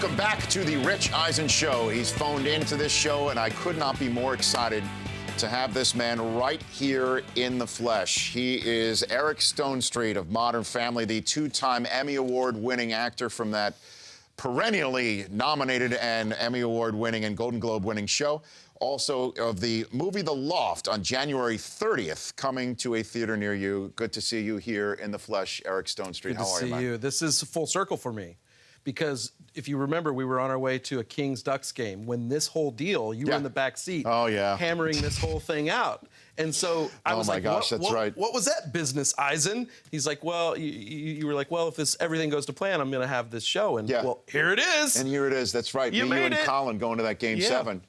Welcome back to the Rich Eisen Show. He's phoned into this show, and I could not be more excited to have this man right here in the flesh. He is Eric Stonestreet of Modern Family, the two-time Emmy Award-winning actor from that perennially nominated and Emmy Award-winning and Golden Globe-winning show. Also of the movie The Loft on January 30th, coming to a theater near you. Good to see you here in the flesh, Eric Stonestreet. How are you, man? Good to see you. This is full circle for me. Because if you remember, we were on our way to a Kings-Ducks game when this whole deal, you were in the back seat, hammering this whole thing out. And so I was like, what was that business, Eisen? He's like, well, you were like, well, if everything goes to plan, I'm going to have this show. And well, here it is. And here it is. That's right. You and Colin going to that Game 7.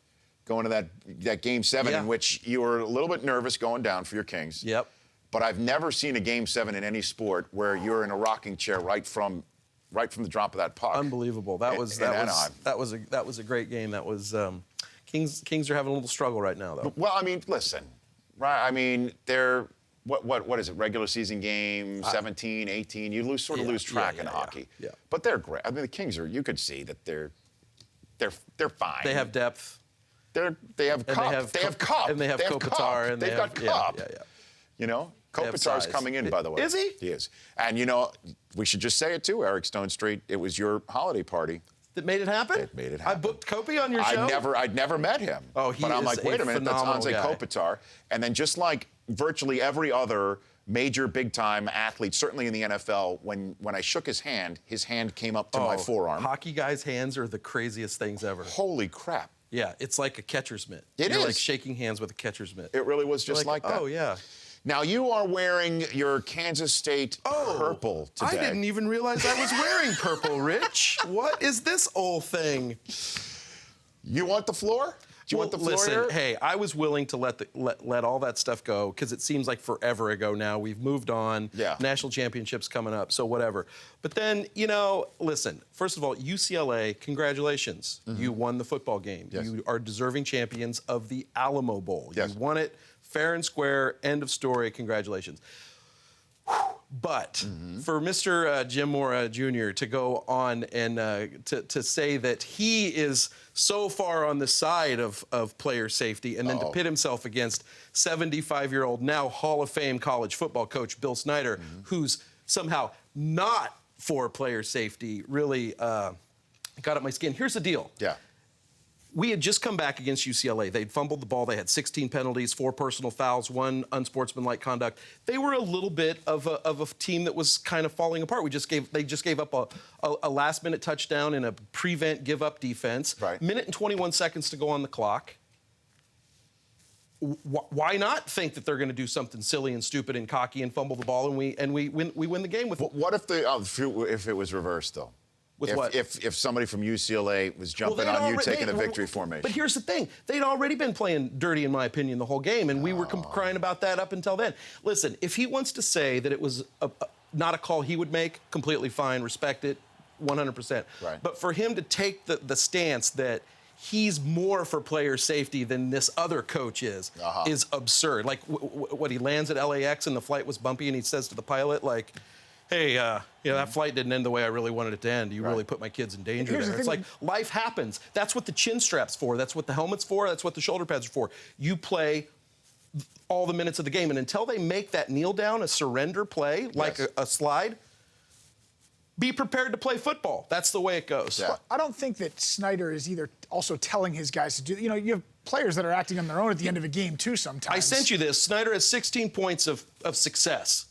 Going to that Game 7 in which you were a little bit nervous going down for your Kings. Yep. But I've never seen a Game 7 in any sport where you're in a rocking chair right from the drop of that puck. Unbelievable. That was a great game. That was Kings are having a little struggle right now, though. Well, I mean, listen, right? I mean, they're what is it? Regular season game 17, 18. You lose track in hockey. Yeah. But they're great. I mean, the Kings are. You could see that they're fine. They have depth. They have Cup. They have Cup. And they have Kopitar. They've got Cup. Yeah. You know, Kopitar's coming in, by the way. Is he? He is. And, you know, we should just say it, too, Eric Stonestreet. It was your holiday party. That made it happen? It made it happen. I booked Kopi on your show? I'd never met him. Oh, he But I'm is like, wait a minute, that's Anze guy. Kopitar. And then just like virtually every other major big-time athlete, certainly in the NFL, when I shook his hand came up to my forearm. Hockey guys' hands are the craziest things ever. Holy crap. Yeah, it's like a catcher's mitt. You're like shaking hands with a catcher's mitt. It really was just like that. Oh, yeah. Now, you are wearing your Kansas State purple today. I didn't even realize I was wearing purple, Rich. What is this old thing? You want the floor? Do you want the floor listen, here? Hey, I was willing to let all that stuff go because it seems like forever ago now. We've moved on. Yeah. National championships coming up, so whatever. But then, you know, listen, first of all, UCLA, congratulations. Mm-hmm. You won the football game. Yes. You are deserving champions of the Alamo Bowl. Yes. You won it fair and square, end of story, congratulations. But for Mr. Jim Mora Jr. to go on and to say that he is so far on the side of player safety and then to pit himself against 75-year-old, now Hall of Fame college football coach Bill Snyder, who's somehow not for player safety, really got up my skin. Here's the deal. Yeah. We had just come back against UCLA. They'd fumbled the ball. They had 16 penalties, 4 personal fouls, 1 unsportsmanlike conduct. They were a little bit of a team that was kind of falling apart. They just gave up a last-minute touchdown in a prevent give-up defense. Right. Minute and 21 seconds to go on the clock. Why not think that they're going to do something silly and stupid and cocky and fumble the ball and we win the game with it? What if if it was reversed though? If somebody from UCLA was jumping on you, taking a victory formation. But here's the thing. They'd already been playing dirty, in my opinion, the whole game, and we were crying about that up until then. Listen, if he wants to say that it was not a call he would make, completely fine, respect it, 100%. Right. But for him to take the stance that he's more for player safety than this other coach is absurd. Like, what, he lands at LAX and the flight was bumpy, and he says to the pilot, like, hey, that flight didn't end the way I really wanted it to end. You really put my kids in danger there. It's like, life happens. That's what the chin strap's for. That's what the helmet's for. That's what the shoulder pads are for. You play all the minutes of the game. And until they make that kneel down, a surrender play, like a slide, be prepared to play football. That's the way it goes. Yeah. Well, I don't think that Snyder is either also telling his guys to do, you know, you have players that are acting on their own at the end of a game, too, sometimes. I sent you this. Snyder has 16 points of success.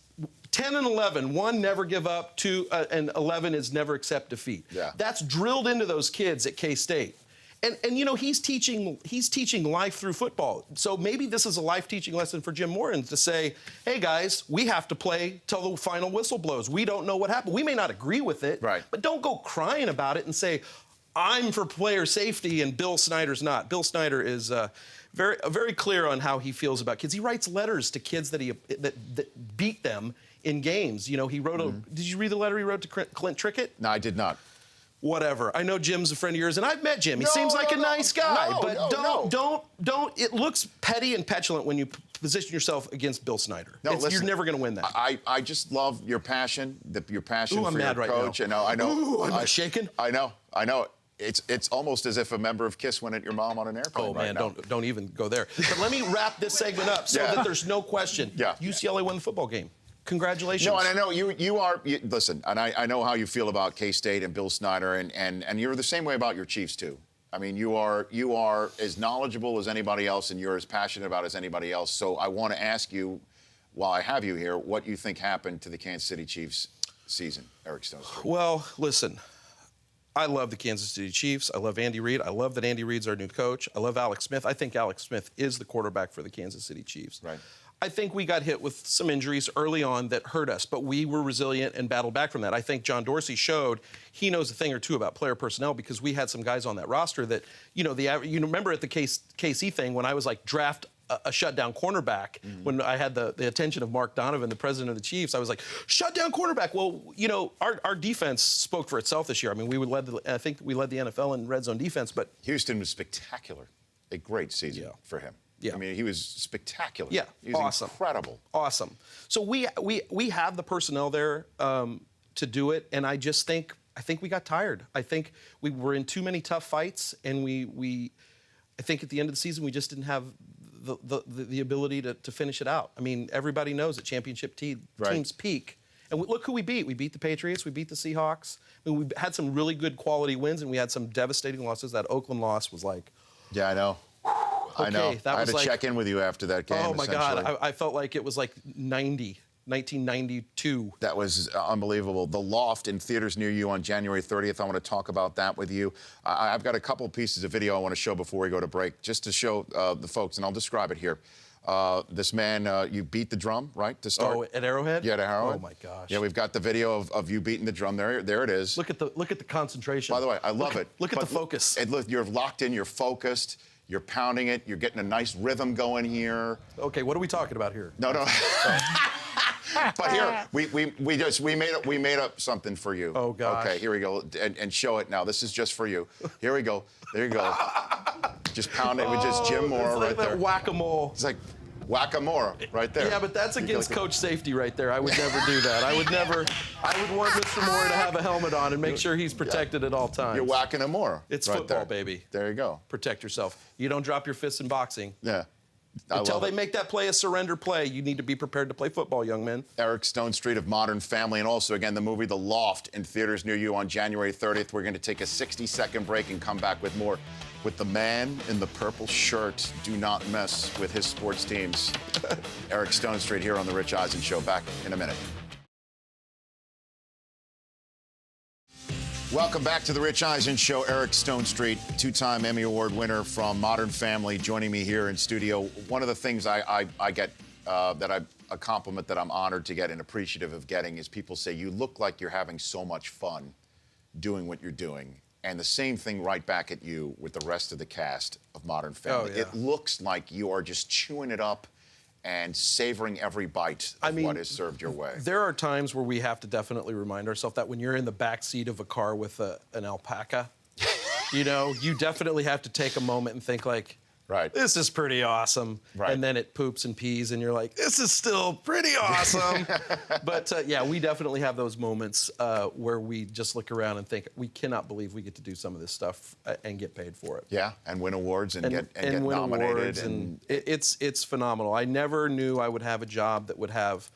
10 and 11, 1, never give up, 2, and 11 is never accept defeat. Yeah. That's drilled into those kids at K-State. And you know, he's teaching life through football. So maybe this is a life teaching lesson for Jim Moran to say, hey guys, we have to play till the final whistle blows. We don't know what happened. We may not agree with it, but don't go crying about it and say, I'm for player safety and Bill Snyder's not. Bill Snyder is very clear on how he feels about kids. He writes letters to kids that beat them in games. You know, he wrote did you read the letter he wrote to Clint Trickett? No, I did not. Whatever. I know Jim's a friend of yours, and I've met Jim. He seems like a nice guy, but don't. It looks petty and petulant when you position yourself against Bill Snyder. No, listen, you're never going to win that. I just love your passion, your passion Ooh, for I'm your mad right coach. now. I know. Ooh, am I shaking? I know. it's almost as if a member of KISS went at your mom on an airplane. Oh, right man, now. don't even go there. But let me wrap this segment up so that there's no question. Yeah. UCLA won the football game. Congratulations. No, and I know you are. Listen, and I know how you feel about K-State and Bill Snyder, and you're the same way about your Chiefs too. I mean, you are as knowledgeable as anybody else, and you're as passionate about as anybody else. So I want to ask you, while I have you here, what you think happened to the Kansas City Chiefs season, Eric Stonestreet. Well, listen, I love the Kansas City Chiefs. I love Andy Reid. I love that Andy Reid's our new coach. I love Alex Smith. I think Alex Smith is the quarterback for the Kansas City Chiefs. Right. I think we got hit with some injuries early on that hurt us, but we were resilient and battled back from that. I think John Dorsey showed he knows a thing or two about player personnel because we had some guys on that roster that, you remember at the KC thing when I was like draft a shutdown cornerback, when I had the attention of Mark Donovan, the president of the Chiefs, I was like, shutdown cornerback. Well, our defense spoke for itself this year. I mean, I think we led the NFL in red zone defense, but Houston was spectacular. A great season for him. Yeah. I mean, he was spectacular. Yeah, he was awesome. Incredible. Awesome. So we have the personnel there to do it, and I think we got tired. I think we were in too many tough fights, and I think at the end of the season we just didn't have the ability to finish it out. I mean, everybody knows that championship teams peak. And look who we beat. We beat the Patriots. We beat the Seahawks. I mean, we had some really good quality wins, and we had some devastating losses. That Oakland loss was like... Yeah, I know. I know. I had to check in with you after that game. Oh, my God. I felt like it was like 1992. That was unbelievable. The Loft in theaters near you on January 30th. I want to talk about that with you. I've got a couple pieces of video I want to show before we go to break, just to show the folks, and I'll describe it here. This man, you beat the drum, right, to start? Oh, at Arrowhead? Yeah, at Arrowhead. Oh, my gosh. Yeah, we've got the video of you beating the drum. There it is. Look at the concentration. By the way, I love it. Look at the focus. You're locked in. You're focused. You're pounding it. You're getting a nice rhythm going here. Okay, what are we talking about here? No. But here, we made up something for you. Oh, gosh. Okay, here we go, and show it now. This is just for you. Here we go. There you go. Just pound it with just Jim Moore like right there. Whack-a-mole. It's like whack-a-mole right there. Yeah, but that's against coach safety right there. I would never do that. I would want Mr. Moore to have a helmet on and make sure he's protected at all times. You're whacking him more. It's right football, there. baby. There you go. Protect yourself. You don't drop your fists in boxing. Yeah. Until they make that play a surrender play, you need to be prepared to play football, young men. Eric Stonestreet of Modern Family, and also, again, the movie The Loft in theaters near you on January 30th. We're going to take a 60-second break and come back with more. With the man in the purple shirt, do not mess with his sports teams. Eric Stonestreet here on The Rich Eisen Show. Back in a minute. Welcome back to The Rich Eisen Show. Eric Stonestreet, two-time Emmy Award winner from Modern Family, joining me here in studio. One of the things I get a compliment that I'm honored to get and appreciative of getting is people say, you look like you're having so much fun doing what you're doing. And the same thing right back at you with the rest of the cast of Modern Family. Oh, yeah. It looks like you are just chewing it up and savoring every bite of what is served your way. There are times where we have to definitely remind ourselves that when you're in the back seat of a car with an alpaca, you definitely have to take a moment and think like, right. This is pretty awesome. Right. And then it poops and pees, and you're like, this is still pretty awesome. But, yeah, we definitely have those moments where we just look around and think, we cannot believe we get to do some of this stuff and get paid for it. Yeah, and win awards and get win nominated. Awards and it's phenomenal. I never knew I would have a job that would have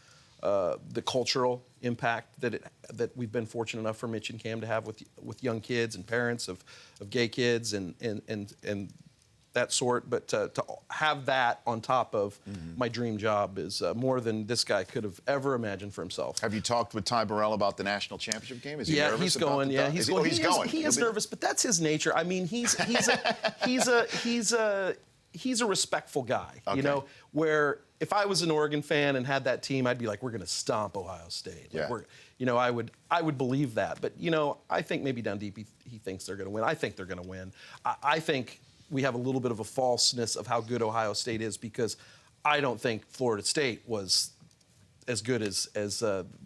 the cultural impact that we've been fortunate enough for Mitch and Cam to have with young kids and parents of gay kids and that sort, but to have that on top of my dream job is more than this guy could have ever imagined for himself. Have you talked with Ty Burrell about the national championship game? Is he nervous he's about going. the Yeah, he's going. He's going. He is nervous, but that's his nature. I mean, he's a respectful guy. Okay. Where if I was an Oregon fan and had that team, I'd be like, we're going to stomp Ohio State. Yeah. I would believe that. But I think maybe down deep he thinks they're going to win. I think they're going to win. I think we have a little bit of a falseness of how good Ohio State is because I don't think Florida State was as good as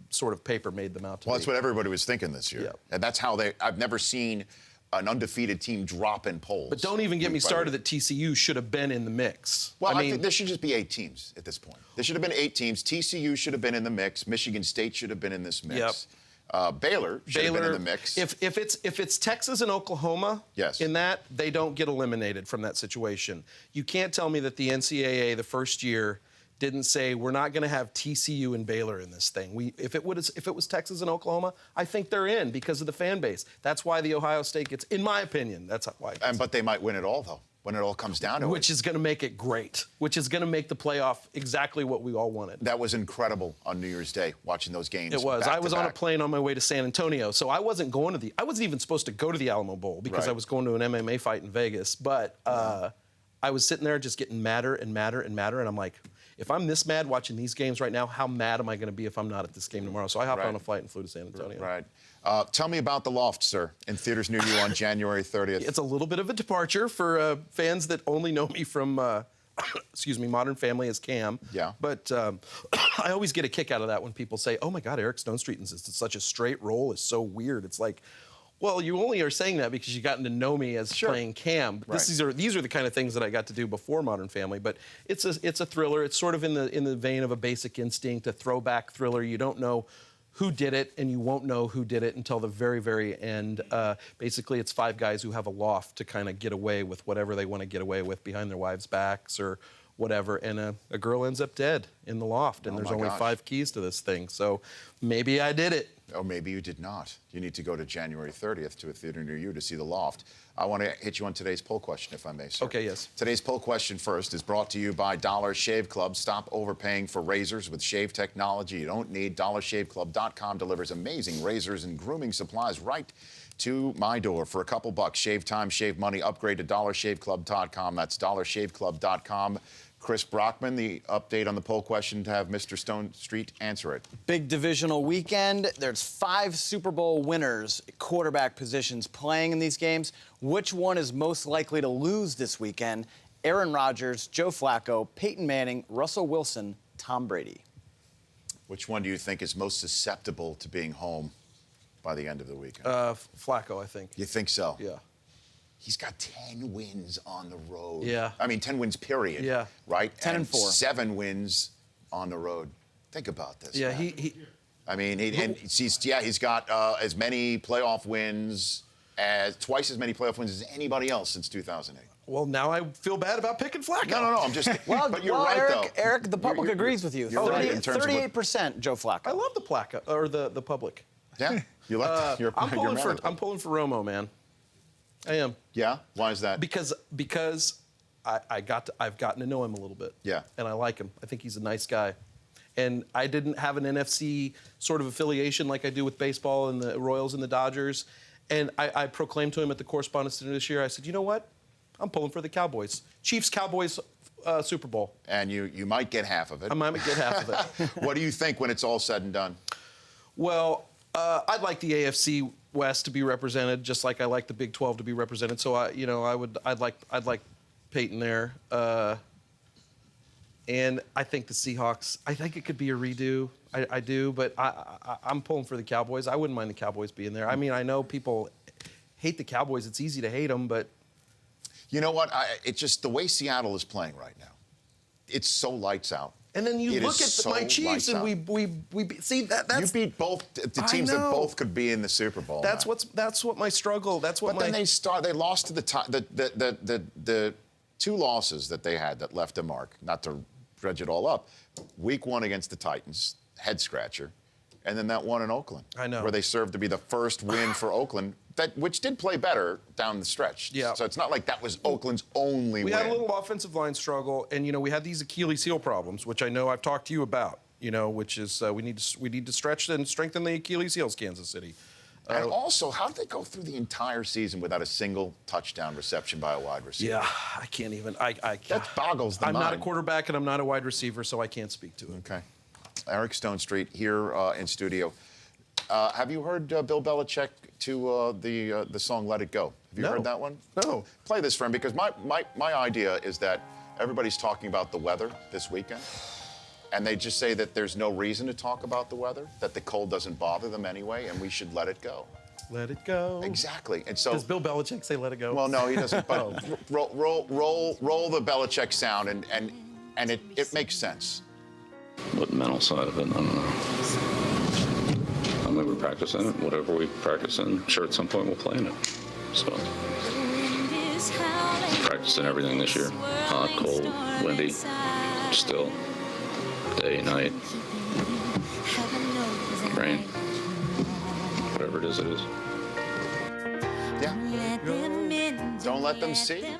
sort of paper made them out to be. Well, that's what everybody was thinking this year. Yeah. And that's how I've never seen an undefeated team drop in polls. But don't even get me started that TCU should have been in the mix. Well, I think there should just be 8 teams at this point. There should have been 8 teams. TCU should have been in the mix. Michigan State should have been in this mix. Baylor should have been in the mix. If it's Texas and Oklahoma, yes, in that, they don't get eliminated from that situation. You can't tell me that the NCAA the first year didn't say we're not going to have TCU and Baylor in this thing. If it was Texas and Oklahoma, I think they're in because of the fan base. That's why the Ohio State gets, in my opinion, that's why. But they might win it all though. When it all comes down to it. Which is going to make it great, which is going to make the playoff exactly what we all wanted. That was incredible on New Year's Day, watching those games. It was. I was on a plane on my way to San Antonio, so I wasn't even supposed to go to the Alamo Bowl because I was going to an MMA fight in Vegas. But I was sitting there just getting madder and madder and madder, and I'm like, if I'm this mad watching these games right now, how mad am I going to be if I'm not at this game tomorrow? So I hopped on a flight and flew to San Antonio. Right. Tell me about The Loft, sir, in theaters near you on January 30th. It's a little bit of a departure for fans that only know me from, Modern Family as Cam. Yeah. But I always get a kick out of that when people say, oh, my God, Eric Stonestreet is such a straight role. It's so weird. It's like, well, you only are saying that because you've gotten to know me as playing Cam. Right. These are the kind of things that I got to do before Modern Family. But it's a thriller. It's sort of in the vein of a Basic Instinct, a throwback thriller. You don't know who did it, and you won't know who did it until the very, very end. Basically, it's 5 guys who have a loft to kind of get away with whatever they want to get away with behind their wives' backs or whatever, and a girl ends up dead in the loft, and there's only 5 keys to this thing. So maybe I did it. Oh, maybe you did not. You need to go to January 30th to a theater near you to see The Loft. I want to hit you on today's poll question, if I may, sir. Okay, yes. Today's poll question first is brought to you by Dollar Shave Club. Stop overpaying for razors with shave technology you don't need. DollarShaveClub.com delivers amazing razors and grooming supplies right to my door for a couple bucks. Shave time, shave money. Upgrade to DollarShaveClub.com. That's DollarShaveClub.com. Chris Brockman, the update on the poll question to have Mr. Stonestreet answer it. Big divisional weekend. There's 5 Super Bowl winners, quarterback positions playing in these games. Which one is most likely to lose this weekend? Aaron Rodgers, Joe Flacco, Peyton Manning, Russell Wilson, Tom Brady. Which one do you think is most susceptible to being home by the end of the weekend? Flacco, I think. You think so? Yeah. He's got 10 wins on the road. Yeah. I mean, 10 wins, period. Yeah. Right? 10 and 4. 7 wins on the road. Think about this. Yeah, man. he I mean, he's got as many playoff wins, twice as many playoff wins as anybody else since 2008. Well, now I feel bad about picking Flacco. No, I'm just. But you're right, Eric, though. Eric, the public agrees with you. You're right in terms of 38% Joe Flacco. I love the Flacco, or the public. Yeah, you like. I'm pulling for Romo, man. I am. Yeah, why is that? Because I've gotten to know him a little bit. Yeah. And I like him. I think he's a nice guy. And I didn't have an NFC sort of affiliation like I do with baseball and the Royals and the Dodgers. And I proclaimed to him at the Correspondents' Dinner this year, I said, you know what? I'm pulling for the Cowboys. Chiefs-Cowboys Super Bowl. And you might get half of it. I might get half of it. What do you think when it's all said and done? Well, I'd like the AFC West to be represented, just like I like the Big 12 to be represented. So I'd like Peyton there, and I think the Seahawks. I think it could be a redo. I do, but I'm pulling for the Cowboys. I wouldn't mind the Cowboys being there. I mean, I know people hate the Cowboys. It's easy to hate them, but you know what? It's just the way Seattle is playing right now. It's so lights out. And then you look at my Chiefs, and we see that's you beat both the teams that both could be in the Super Bowl. That's what my struggle. That's what. But then they lost to the 2 losses that they had that left a mark. Not to dredge it all up. Week 1 against the Titans, head scratcher, and then that one in Oakland. I know. Where they served to be the first win for Oakland, which did play better down the stretch. Yeah. So it's not like that was Oakland's only win. We had a little offensive line struggle, and we had these Achilles heel problems, which I know I've talked to you about. Which is we need to stretch and strengthen the Achilles heels, Kansas City. And also, how did they go through the entire season without a single touchdown reception by a wide receiver? Yeah, I can't even. That boggles the mind. I'm not a quarterback and I'm not a wide receiver, so I can't speak to it. Okay. Eric Stonestreet here in studio. Have you heard Bill Belichick to the song "Let It Go"? Have you heard that one? No. Play this for him because my idea is that everybody's talking about the weather this weekend. And they just say that there's no reason to talk about the weather, that the cold doesn't bother them anyway, and we should let it go. Let it go. Exactly. And so does Bill Belichick say "Let it go"? Well, no, he doesn't. But roll the Belichick sound, and it makes sense. But the mental side of it, I don't know. I mean, we practice in it. Whatever we practice in, sure, at some point we'll play in it. So, practicing everything this year. Hot, cold, windy, still, day, night, rain, whatever it is, it is. Yeah. Don't let them see.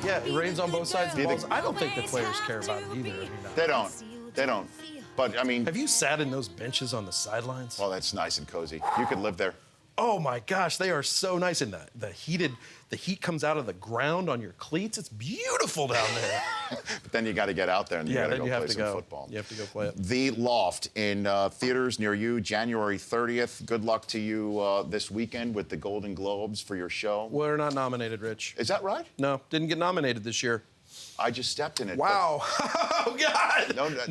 Yeah, it rains on both sides of the balls. I don't think the players care about it either. I mean, They don't. They don't. But, I mean, have you sat in those benches on the sidelines? well, that's nice and cozy. You could live there. Oh my gosh, they are so nice. And the heat comes out of the ground on your cleats. It's beautiful down there. But then you got to get out there and you got to go play some football. You have to go play it. The Loft in theaters near you, January 30th. Good luck to you this weekend with the Golden Globes for your show. We're not nominated, Rich. Is that right? No, didn't get nominated this year. I just stepped in it. Wow. Oh, God.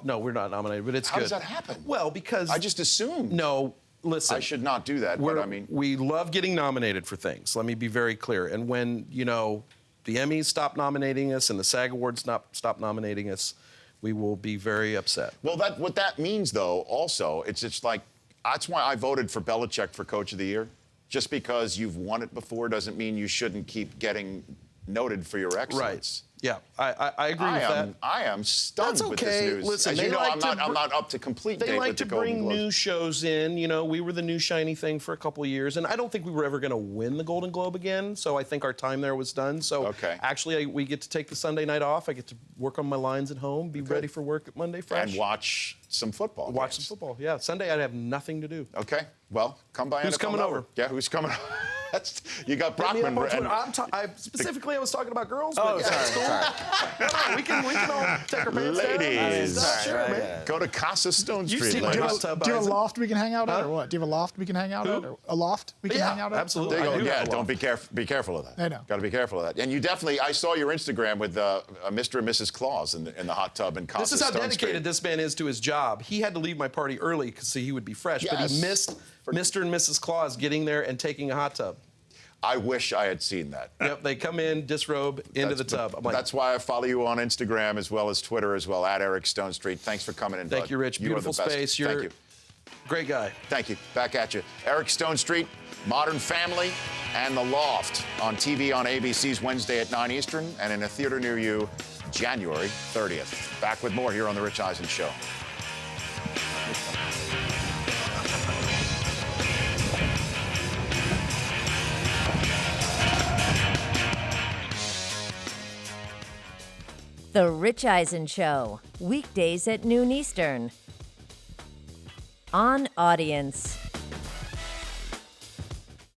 No, we're not nominated, but it's good. How does that happen? Well, because I just assumed. No, listen. I should not do that, but I mean. We love getting nominated for things. Let me be very clear. And when, the Emmys stop nominating us and the SAG Awards stop nominating us, we will be very upset. Well, what that means, though, also, it's just like, that's why I voted for Belichick for Coach of the Year. Just because you've won it before doesn't mean you shouldn't keep getting noted for your excellence. Right. Yeah, I agree with that. I am stunned That's with this okay. news. Listen, As they you know, like I'm not up to complete They date like with the to Golden bring Globes. new shows in. We were the new shiny thing for a couple of years, and I don't think we were ever going to win the Golden Globe again. So I think our time there was done. So okay. Actually, we get to take the Sunday night off. I get to work on my lines at home, be ready for work at Monday fresh, And watch some football. Watch games. some football. Yeah, Sunday I'd have nothing to do. Okay. Well, come by. Who's NFL coming Network. over? Yeah, who's coming over? You got Hit me up Brockman. on Twitter. Specifically, I was talking about girls. But yeah, sorry, it's cool. No, we can all take our pants down. Ladies. Sure, man. Go to Casa Stone You've Street. seen my ladies. hot tub, Do you have a Eisen. loft we can hang out at, Huh? or what? Do you have a loft we can hang out at? Or a loft we can hang out at? Absolutely. There you I go. do Yeah, have a don't loft. be careful of that. I know. Got to be careful of that. And you definitely, I saw your Instagram with Mr. and Mrs. Claus in the hot tub in Casa This is how Stone dedicated Street. this man is to his job. He had to leave my party early so he would be fresh, but Yes. he missed Mr. and Mrs. Claus getting there and taking a hot tub. I wish I had seen that. Yep, they come in, disrobe, into the tub. I'm like, That's why I follow you on Instagram as well as Twitter as well, at Eric Stonestreet. Thanks for coming in, bud. thank you, Rich. You are Beautiful the best. space. Thank You're you. great guy. Thank you. Back at you. Eric Stonestreet, Modern Family, and The Loft on TV on ABC's Wednesday at 9 Eastern and in a theater near you January 30th. Back with more here on The Rich Eisen Show. The Rich Eisen Show, weekdays at noon Eastern. On Audience.